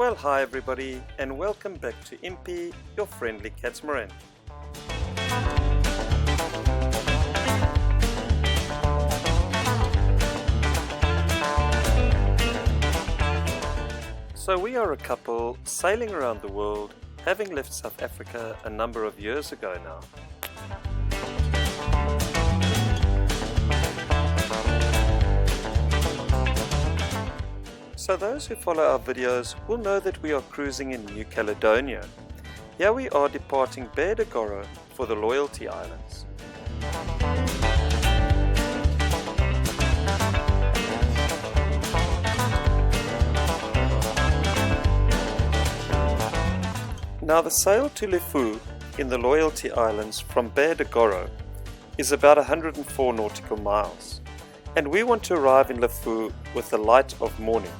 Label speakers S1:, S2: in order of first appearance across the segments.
S1: Well, hi everybody, and welcome back to Impi, your friendly Catamaran. So we are a couple sailing around the world, having left South Africa a number of years ago now. So those who follow our videos will know that we are cruising in New Caledonia. Here we are departing Pointe de Eacho for the Loyalty Islands. Now the sail to Lifou in the Loyalty Islands from Pointe de Eacho is about 104 nautical miles, and we want to arrive in Lifou with the light of morning.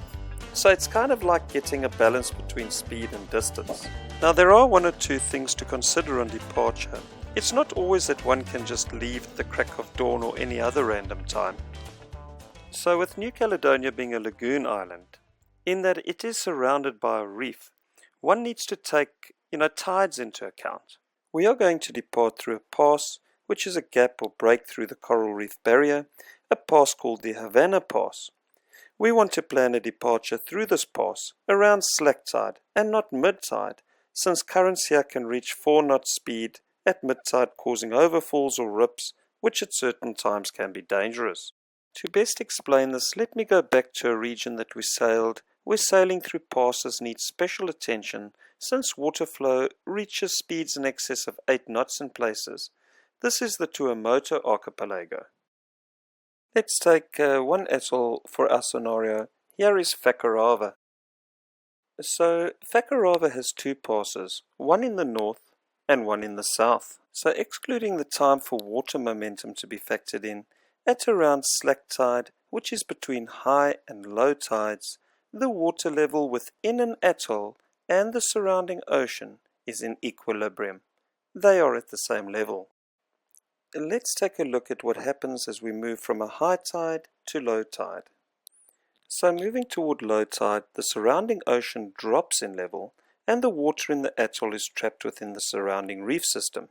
S1: So it's kind of like getting a balance between speed and distance. Now there are one or two things to consider on departure. It's not always that one can just leave at the crack of dawn or any other random time. So with New Caledonia being a lagoon island, in that it is surrounded by a reef, one needs to take tides into account. We are going to depart through a pass, which is a gap or break through the coral reef barrier, a pass called the Havannah Pass. We want to plan a departure through this pass around slack tide and not mid tide, since currents here can reach 4 knot speed at mid tide, causing overfalls or rips, which at certain times can be dangerous. To best explain this, let me go back to a region that we sailed, where sailing through passes needs special attention since water flow reaches speeds in excess of 8 knots in places. This is the Tuamotu Archipelago. Let's take one atoll for our scenario. Here is Vakkarava. So Vakkarava has 2 passes, one in the north and one in the south. So excluding the time for water momentum to be factored in, at around slack tide, which is between high and low tides, the water level within an atoll and the surrounding ocean is in equilibrium. They are at the same level. Let's take a look at what happens as we move from a high tide to low tide. So moving toward low tide, the surrounding ocean drops in level and the water in the atoll is trapped within the surrounding reef system.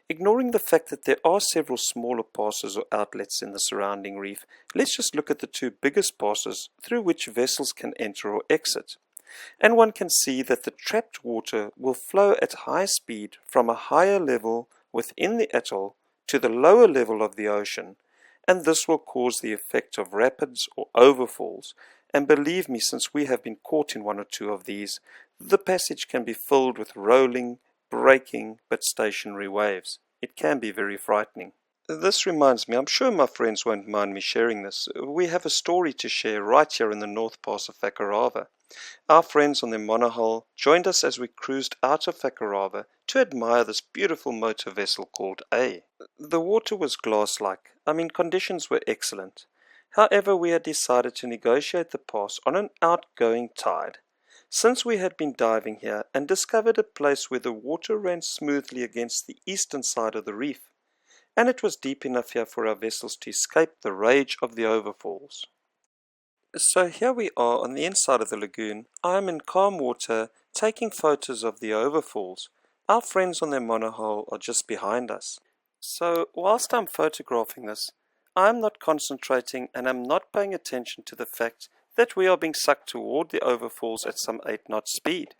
S1: Ignoring the fact that there are several smaller passes or outlets in the surrounding reef, let's just look at the 2 biggest passes through which vessels can enter or exit. And one can see that the trapped water will flow at high speed from a higher level within the atoll to the lower level of the ocean, and this will cause the effect of rapids or overfalls. And believe me, since we have been caught in one or two of these, the passage can be filled with rolling, breaking, but stationary waves. It can be very frightening. This reminds me, I'm sure my friends won't mind me sharing this. We have a story to share right here in the North Pass of Vakkarava. Our friends on their monohull joined us as we cruised out of Vakkarava to admire this beautiful motor vessel called A. The water was glass-like. Conditions were excellent. However, we had decided to negotiate the pass on an outgoing tide. Since we had been diving here and discovered a place where the water ran smoothly against the eastern side of the reef, and it was deep enough here for our vessels to escape the rage of the overfalls. So here we are on the inside of the lagoon. I am in calm water taking photos of the overfalls. Our friends on their monohull are just behind us. So whilst I'm photographing this, I'm not concentrating and I'm not paying attention to the fact that we are being sucked toward the overfalls at some 8 knot speed.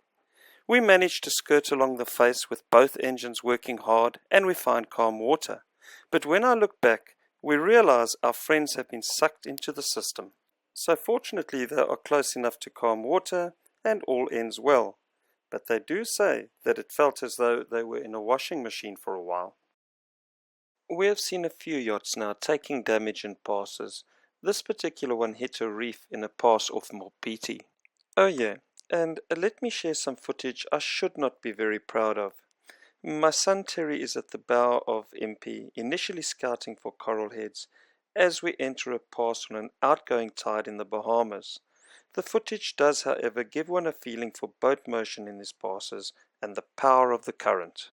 S1: We manage to skirt along the face with both engines working hard and we find calm water. But when I look back, we realize our friends have been sucked into the system. So fortunately they are close enough to calm water and all ends well. But they do say that it felt as though they were in a washing machine for a while. We have seen a few yachts now taking damage in passes. This particular one hit a reef in a pass off Impi. Oh yeah, and let me share some footage I should not be very proud of. My son Terry is at the bow of Impi, initially scouting for coral heads, as we enter a pass on an outgoing tide in the Bahamas. The footage does, however, give one a feeling for boat motion in these passes and the power of the current.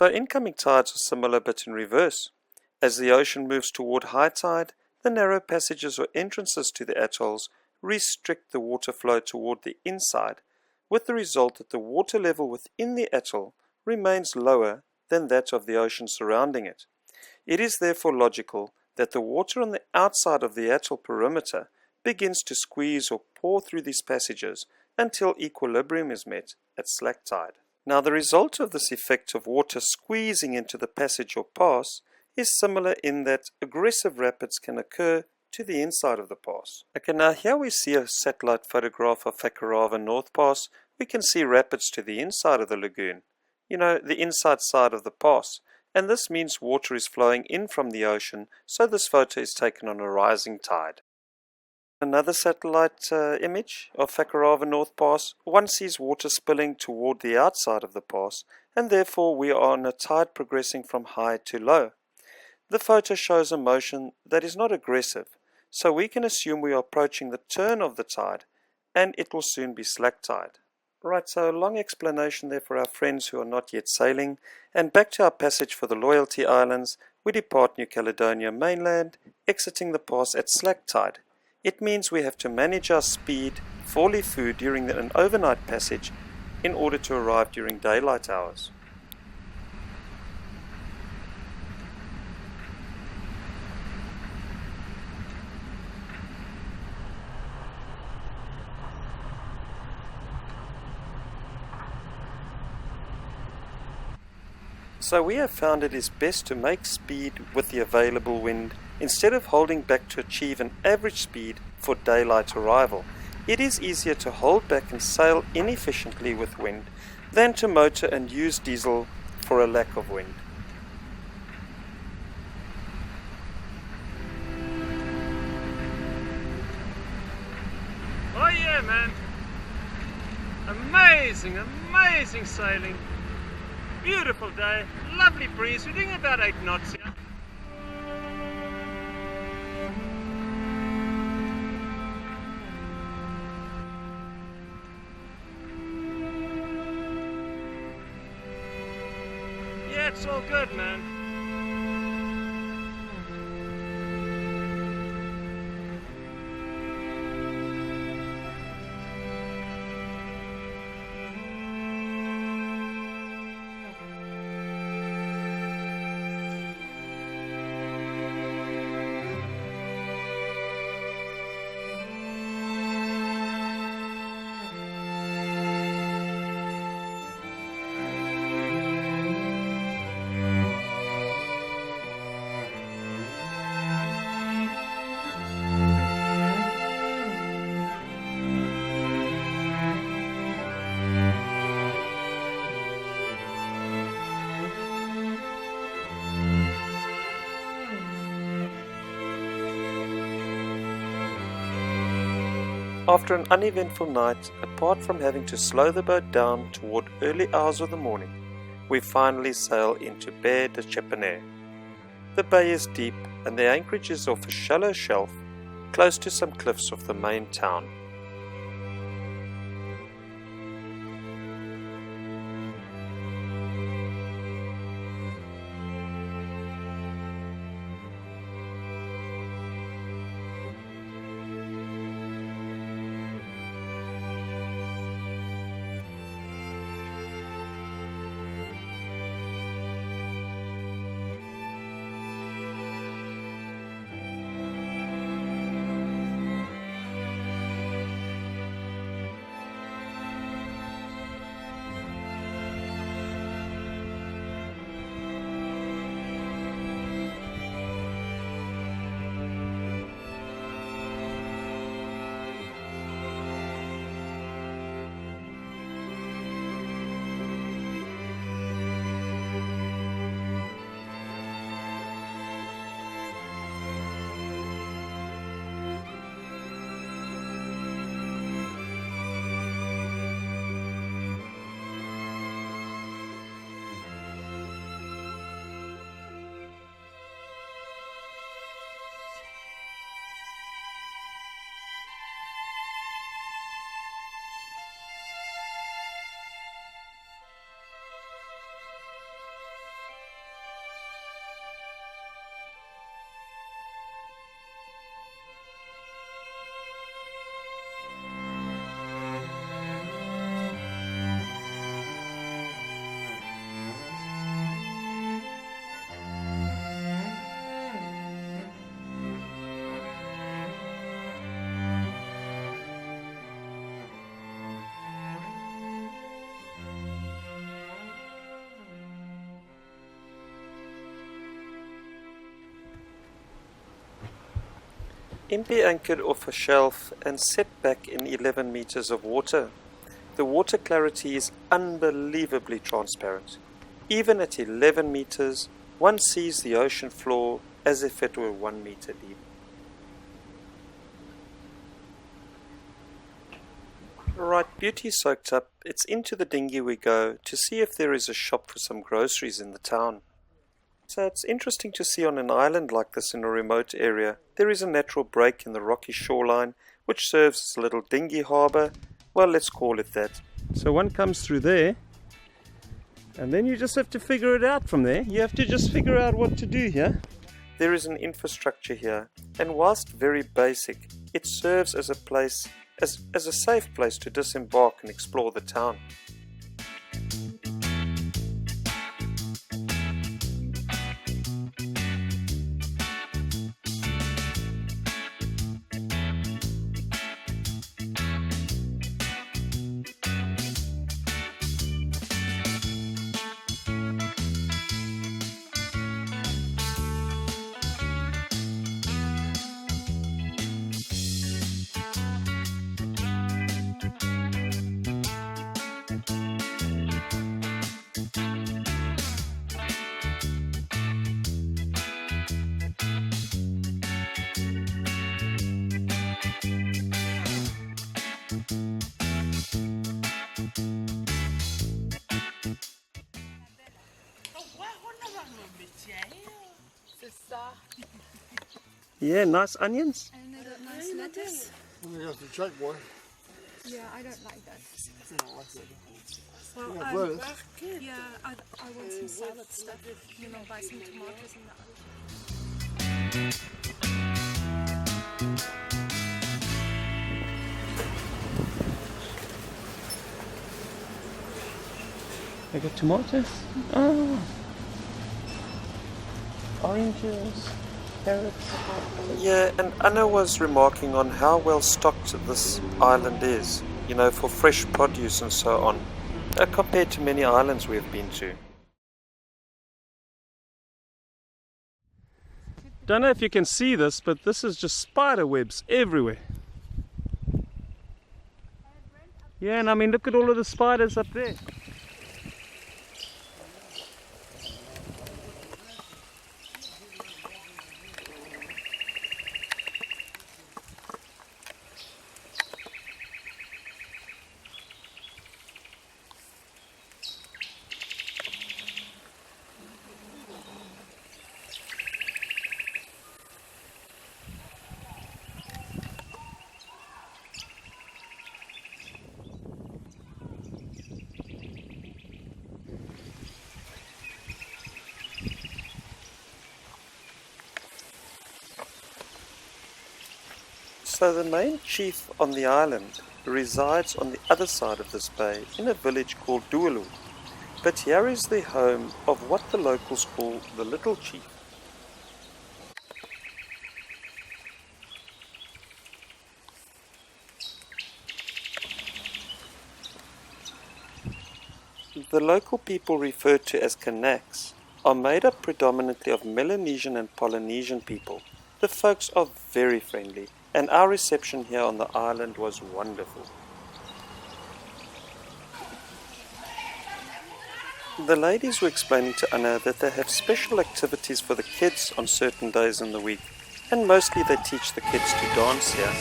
S1: So incoming tides are similar but in reverse. As the ocean moves toward high tide, the narrow passages or entrances to the atolls restrict the water flow toward the inside, with the result that the water level within the atoll remains lower than that of the ocean surrounding it. It is therefore logical that the water on the outside of the atoll perimeter begins to squeeze or pour through these passages until equilibrium is met at slack tide. Now, the result of this effect of water squeezing into the passage or pass is similar in that aggressive rapids can occur to the inside of the pass. Okay, now here we see a satellite photograph of Whakarava North Pass. We can see rapids to the inside of the lagoon, the inside side of the pass, and this means water is flowing in from the ocean, so this photo is taken on a rising tide. Another satellite image of Whakarava North Pass, one sees water spilling toward the outside of the pass, and therefore we are on a tide progressing from high to low. The photo shows a motion that is not aggressive, so we can assume we are approaching the turn of the tide, and it will soon be slack tide. Right, so a long explanation there for our friends who are not yet sailing, and back to our passage for the Loyalty Islands. We depart New Caledonia mainland, exiting the pass at slack tide. It means we have to manage our speed for Lifou during an overnight passage in order to arrive during daylight hours. So we have found it is best to make speed with the available wind instead of holding back to achieve an average speed for daylight arrival. It is easier to hold back and sail inefficiently with wind than to motor and use diesel for a lack of wind.
S2: Oh yeah, man! Amazing sailing. Beautiful day, lovely breeze. We're doing about 8 knots here. Yeah, it's all good, man.
S1: After an uneventful night, apart from having to slow the boat down toward early hours of the morning, we finally sail into Pointe de Chepenehe. The bay is deep and the anchorage is off a shallow shelf close to some cliffs of the main town. Impi anchored off a shelf and set back in 11 meters of water. The water clarity is unbelievably transparent. Even at 11 meters, one sees the ocean floor as if it were 1 meter deep. Right, beauty soaked up, it's into the dinghy we go to see if there is a shop for some groceries in the town. So it's interesting to see on an island like this in a remote area, there is a natural break in the rocky shoreline which serves as a little dinghy harbour. Well, let's call it that. So one comes through there, and then you just have to figure it out from there. You have to just figure out what to do here. There is an infrastructure here, and whilst very basic, it serves as a place, as a safe place to disembark and explore the town. Yeah, nice onions.
S3: And they got nice lettuce.
S4: You have to check one.
S3: Yeah, I don't like that.
S4: You don't like that.
S3: Well,
S4: Yeah,
S3: I want some salad stuff. You know, buy some tomatoes and that.
S1: I got tomatoes. Oh, oranges, carrots. Yeah, and Anna was remarking on how well stocked this island is, you know, for fresh produce and so on, compared to many islands we have been to. Don't know if you can see this, but this is just spider webs everywhere. Yeah, and I mean, look at all of the spiders up there. So the main chief on the island resides on the other side of this bay in a village called Lifou, but here is the home of what the locals call the Little Chief. The local people referred to as Kanaks are made up predominantly of Melanesian and Polynesian people. The folks are very friendly, and our reception here on the island was wonderful. The ladies were explaining to Anna that they have special activities for the kids on certain days in the week, and mostly they teach the kids to dance here.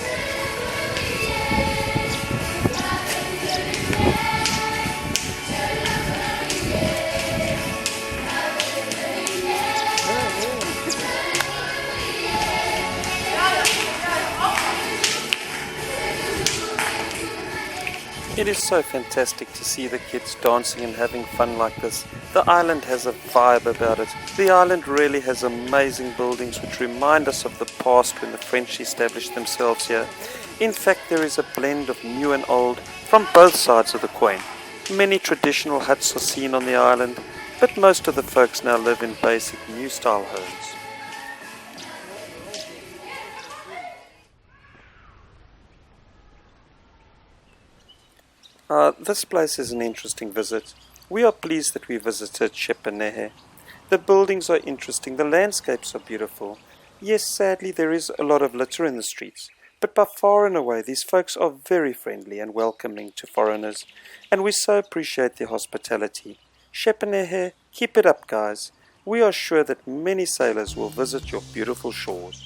S1: It is so fantastic to see the kids dancing and having fun like this. The island has a vibe about it. The island really has amazing buildings which remind us of the past when the French established themselves here. In fact, there is a blend of new and old from both sides of the Queen. Many traditional huts are seen on the island, but most of the folks now live in basic new style homes. This place is an interesting visit. We are pleased that we visited Chepenehe. The buildings are interesting, the landscapes are beautiful, Yes, sadly there is a lot of litter in the streets, but by far and away these folks are very friendly and welcoming to foreigners, and we so appreciate their hospitality. Chepenehe, keep it up, guys. We are sure that many sailors will visit your beautiful shores.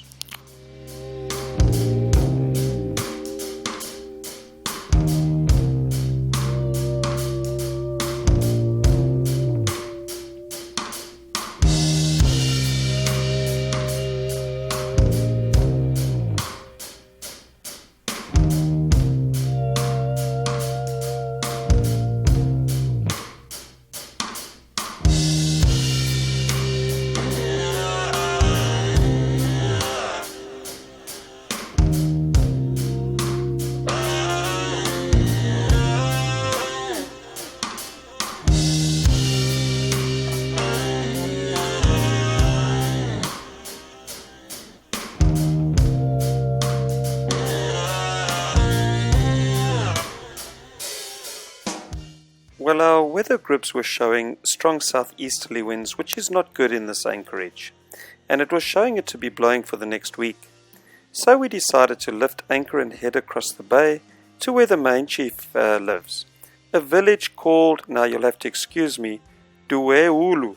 S1: Well, our weather groups were showing strong southeasterly winds, which is not good in this anchorage, and it was showing it to be blowing for the next week. So we decided to lift anchor and head across the bay to where the main chief lives, a village called, now you'll have to excuse me, Tuamotu